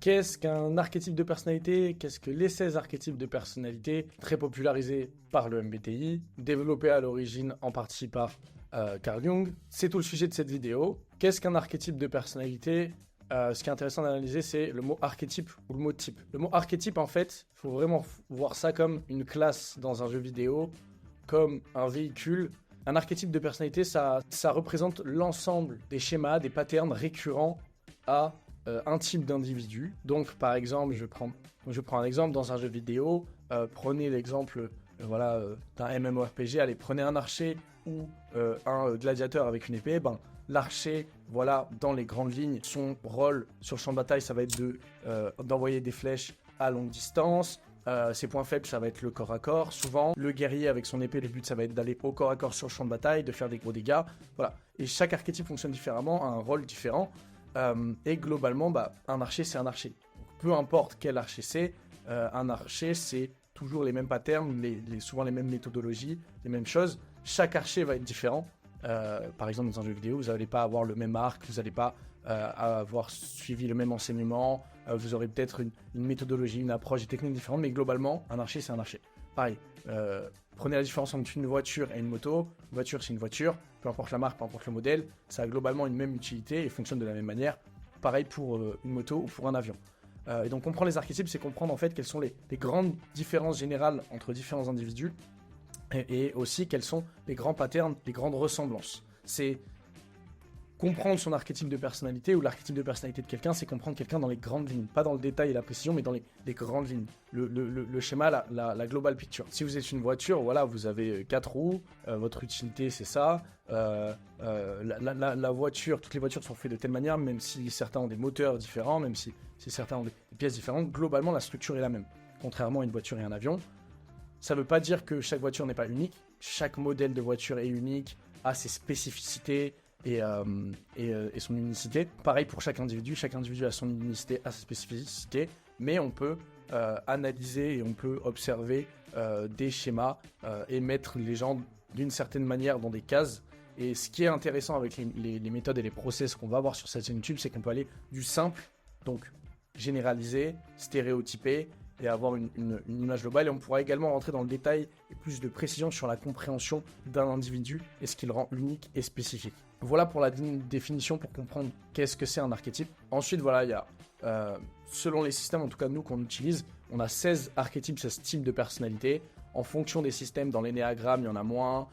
Qu'est-ce qu'un archétype de personnalité? Qu'est-ce que les 16 archétypes de personnalité, très popularisés par le MBTI, développés à l'origine en partie par Carl Jung? C'est tout le sujet de cette vidéo. Qu'est-ce qu'un archétype de personnalité? Ce qui est intéressant d'analyser, c'est le mot archétype ou le mot type. Le mot archétype, en fait, il faut vraiment voir ça comme une classe dans un jeu vidéo, comme un véhicule. Un archétype de personnalité, ça représente l'ensemble des schémas, des patterns récurrents à un type d'individu. Donc, par exemple, je prends un exemple dans un jeu vidéo. Prenez l'exemple d'un MMORPG. Allez, prenez un archer ou un gladiateur avec une épée. L'archer, voilà, dans les grandes lignes, son rôle sur le champ de bataille, ça va être d'envoyer des flèches à longue distance. Ses points faibles, ça va être le corps à corps. Souvent, le guerrier avec son épée, le but, ça va être d'aller au corps à corps sur le champ de bataille, de faire des gros dégâts. Voilà. Et chaque archétype fonctionne différemment, a un rôle différent. Et globalement, un archer, c'est un archer. Donc, peu importe quel archer c'est, un archer, c'est toujours les mêmes patterns, souvent les mêmes méthodologies, les mêmes choses. Chaque archer va être différent. Par exemple, dans un jeu vidéo, vous n'allez pas avoir le même arc, vous n'allez pas avoir suivi le même enseignement, vous aurez peut-être une méthodologie, une approche, des techniques différentes, mais globalement, un archer, c'est un archer. Pareil, prenez la différence entre une voiture et une moto. Une voiture, c'est une voiture, peu importe la marque, peu importe le modèle, ça a globalement une même utilité et fonctionne de la même manière. Pareil pour une moto ou pour un avion. Et donc comprendre les archétypes, c'est comprendre en fait quelles sont les grandes différences générales entre différents individus et aussi quels sont les grands patterns, les grandes ressemblances. C'est comprendre son archétype de personnalité ou l'archétype de personnalité de quelqu'un, c'est comprendre quelqu'un dans les grandes lignes, pas dans le détail et la précision, mais dans les grandes lignes, le schéma, la global picture. Si vous êtes une voiture, voilà, vous avez 4 roues, votre utilité c'est ça, la voiture, toutes les voitures sont faites de telle manière, même si certains ont des moteurs différents, même si certains ont des pièces différentes, globalement la structure est la même, contrairement à une voiture et un avion. Ça ne veut pas dire que chaque voiture n'est pas unique, chaque modèle de voiture est unique, a ses spécificités, et son unicité. Pareil pour chaque individu a son unicité, a sa spécificité, mais on peut analyser et on peut observer des schémas et mettre les gens d'une certaine manière dans des cases. Et ce qui est intéressant avec les méthodes et les process qu'on va voir sur cette chaîne YouTube, c'est qu'on peut aller du simple, donc généraliser, stéréotyper, et avoir une image globale. Et on pourra également rentrer dans le détail et plus de précision sur la compréhension d'un individu et ce qui le rend unique et spécifique. Voilà pour la définition pour comprendre qu'est-ce que c'est un archétype. Ensuite, voilà, il y a, selon les systèmes, en tout cas nous qu'on utilise, on a 16 archétypes, 16 types de personnalité. En fonction des systèmes, dans l'énéagramme, il y en a moins.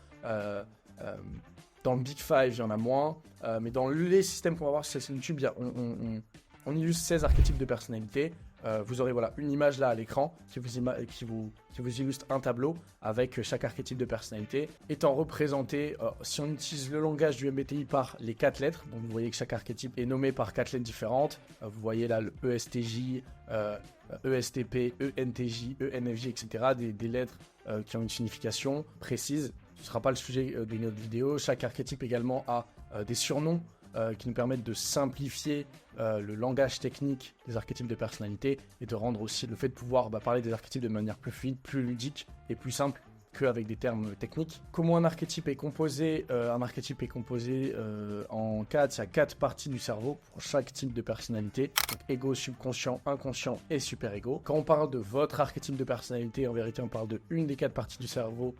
Dans le Big Five, il y en a moins. Mais dans les systèmes qu'on va voir sur cette chaîne YouTube, on illustre 16 archétypes de personnalité. Vous aurez voilà, une image là à l'écran qui vous illustre un tableau avec chaque archétype de personnalité étant représenté, si on utilise le langage du MBTI, par les 4 lettres. Donc vous voyez que chaque archétype est nommé par 4 lettres différentes. Vous voyez là le ESTJ, ESTP, ENTJ, ENFJ, etc. Des lettres qui ont une signification précise. Ce ne sera pas le sujet de notre vidéo. Chaque archétype également a des surnoms qui nous permettent de simplifier le langage technique des archétypes de personnalité et de rendre aussi le fait de pouvoir parler des archétypes de manière plus fluide, plus ludique et plus simple qu'avec des termes techniques. Comment un archétype est composé? Un archétype est composé en 4, il y a 4 parties du cerveau pour chaque type de personnalité. Donc égo, subconscient, inconscient et super-égo. Quand on parle de votre archétype de personnalité, en vérité on parle de une des 4 parties du cerveau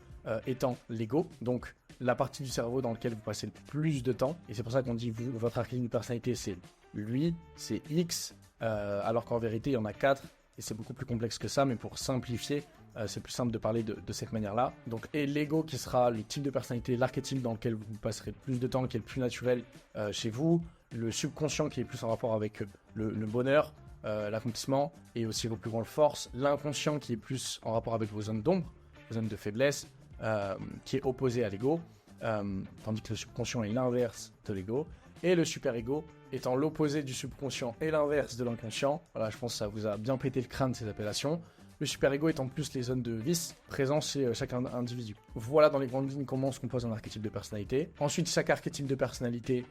étant l'ego. Donc la partie du cerveau dans laquelle vous passez le plus de temps. Et c'est pour ça qu'on dit votre archétype de personnalité c'est lui, c'est X, alors qu'en vérité il y en a 4 et c'est beaucoup plus complexe que ça, mais pour simplifier, c'est plus simple de parler de cette manière-là. Donc, et l'ego qui sera le type de personnalité, l'archétype dans lequel vous passerez le plus de temps, qui est le plus naturel chez vous, le subconscient qui est plus en rapport avec le bonheur, l'accomplissement et aussi vos plus grandes forces, l'inconscient qui est plus en rapport avec vos zones d'ombre, vos zones de faiblesse, qui est opposé à l'ego, tandis que le subconscient est l'inverse de l'ego, et le super-ego étant l'opposé du subconscient et l'inverse de l'inconscient. Voilà, je pense que ça vous a bien pété le crâne ces appellations. Le super-ego étant plus les zones de vice présentes chez chaque individu. Voilà dans les grandes lignes comment se compose un archétype de personnalité. Ensuite, chaque archétype de personnalité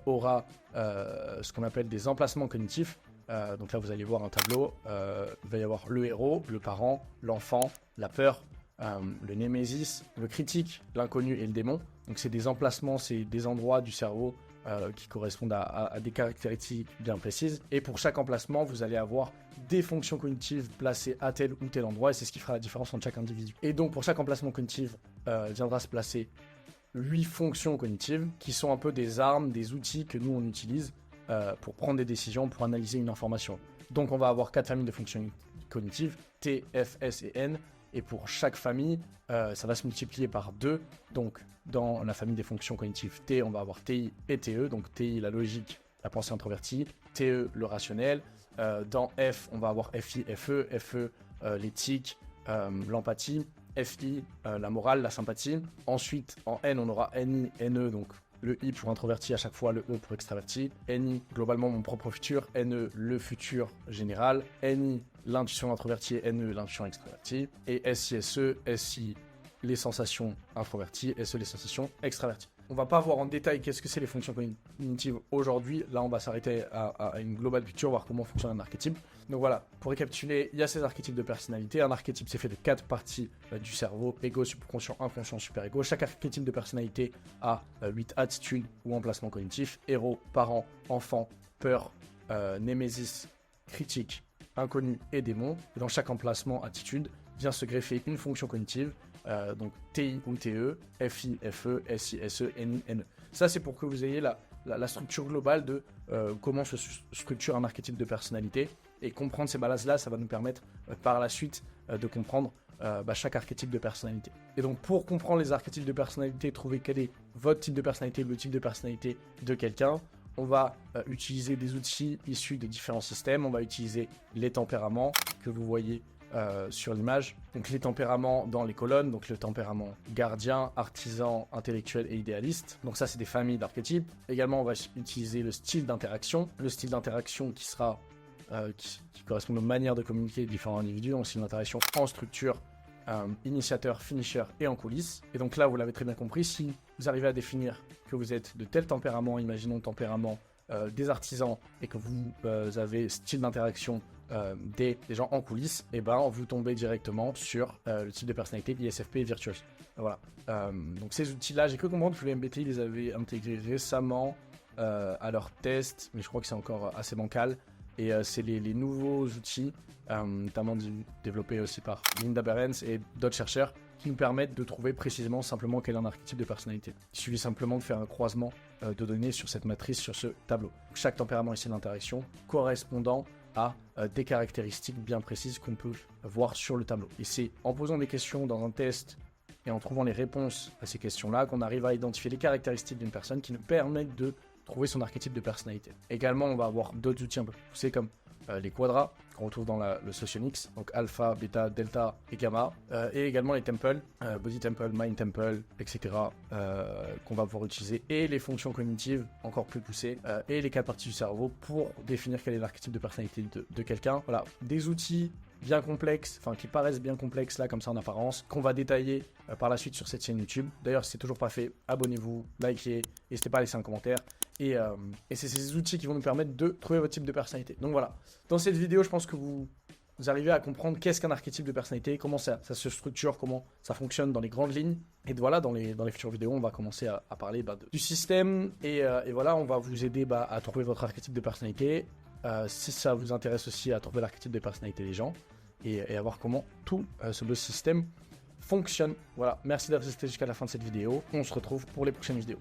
aura ce qu'on appelle des emplacements cognitifs. Donc là, vous allez voir un tableau. Il va y avoir le héros, le parent, l'enfant, la peur, le némésis, le critique, l'inconnu et le démon. Donc c'est des emplacements, c'est des endroits du cerveau qui correspondent à des caractéristiques bien précises. Et pour chaque emplacement, vous allez avoir des fonctions cognitives placées à tel ou tel endroit, et c'est ce qui fera la différence entre chaque individu. Et donc pour chaque emplacement cognitif, viendra se placer 8 fonctions cognitives, qui sont un peu des armes, des outils que nous on utilise pour prendre des décisions, pour analyser une information. Donc on va avoir 4 familles de fonctions cognitives, T, F, S et N. Et pour chaque famille, ça va se multiplier par 2. Donc, dans la famille des fonctions cognitives T, on va avoir TI et TE. Donc, TI, la logique, la pensée introvertie. TE, le rationnel. Dans F, on va avoir FI, FE. FE, l'éthique, l'empathie. FI, la morale, la sympathie. Ensuite, en N, on aura NI, NE, donc le I pour introverti, à chaque fois le E pour extraverti. NI, globalement, mon propre futur. NE, le futur général. NI, l'intuition introvertie, et NE, l'intuition extravertie. Et SI, SE, SI, les sensations introverties, SE, les sensations extraverties. On va pas voir en détail qu'est-ce que c'est les fonctions cognitives aujourd'hui. Là, on va s'arrêter à une global picture, voir comment fonctionne un archétype. Donc voilà, pour récapituler, il y a ces archétypes de personnalité. Un archétype, c'est fait de 4 parties du cerveau, égo, subconscient, inconscient, super-égo. Chaque archétype de personnalité a 8 attitudes ou emplacements cognitifs. Héros, parent, enfant, peur, némésis, critique, inconnu et démon. Et dans chaque emplacement, attitude, vient se greffer une fonction cognitive. Donc TI ou TE, FI, FE, SI, SE, NI, NE. Ça, c'est pour que vous ayez la structure globale de comment se structure un archétype de personnalité. Et comprendre ces bases-là, ça va nous permettre par la suite de comprendre chaque archétype de personnalité. Et donc, pour comprendre les archétypes de personnalité, trouver quel est votre type de personnalité, le type de personnalité de quelqu'un, on va utiliser des outils issus de différents systèmes. On va utiliser les tempéraments que vous voyez sur l'image. Donc les tempéraments dans les colonnes, donc le tempérament gardien, artisan, intellectuel et idéaliste. Donc ça, c'est des familles d'archétypes. Également, on va utiliser le style d'interaction. Le style d'interaction qui sera qui correspond aux manières de communiquer de différents individus. Donc style d'interaction en structure, initiateur, finisher et en coulisses. Et donc là, vous l'avez très bien compris, si vous arrivez à définir que vous êtes de tel tempérament, imaginons le tempérament des artisans, et que vous avez style d'interaction des gens en coulisses, et ben vous tombez directement sur le type de personnalité ISFP et Virtuous. Voilà. Donc ces outils-là, j'ai cru comprendre que le MBTI les avait intégrés récemment à leur test, mais je crois que c'est encore assez bancal. Et c'est les nouveaux outils, notamment développés aussi par Linda Behrens et d'autres chercheurs, qui nous permettent de trouver précisément simplement quel est un archétype de personnalité. Il suffit simplement de faire un croisement de données sur cette matrice, sur ce tableau. Chaque tempérament ici d'interaction correspondant à des caractéristiques bien précises qu'on peut voir sur le tableau. Et c'est en posant des questions dans un test et en trouvant les réponses à ces questions-là qu'on arrive à identifier les caractéristiques d'une personne qui nous permettent de trouver son archétype de personnalité. Également, on va avoir d'autres outils un peu plus poussés comme les quadras qu'on retrouve dans le Socionics, donc alpha, bêta, delta et gamma, et également les temples, body temple, mind temple, etc. Qu'on va pouvoir utiliser, et les fonctions cognitives encore plus poussées, et les 4 parties du cerveau pour définir quel est l'archétype de personnalité de quelqu'un. Voilà, des outils bien complexes, enfin qui paraissent bien complexes là comme ça en apparence, qu'on va détailler par la suite sur cette chaîne YouTube. D'ailleurs, si c'est toujours pas fait, abonnez-vous, likez, n'hésitez pas à laisser un commentaire. Et c'est ces outils qui vont nous permettre de trouver votre type de personnalité. Donc voilà, dans cette vidéo, je pense que vous arrivez à comprendre qu'est-ce qu'un archétype de personnalité, comment ça se structure, comment ça fonctionne dans les grandes lignes. Et voilà, dans les futures vidéos, on va commencer à parler du système. Et voilà, on va vous aider à trouver votre archétype de personnalité. Si ça vous intéresse aussi, à trouver l'archétype de personnalité des gens. Et à voir comment tout ce beau système fonctionne. Voilà, merci d'avoir assisté jusqu'à la fin de cette vidéo. On se retrouve pour les prochaines vidéos.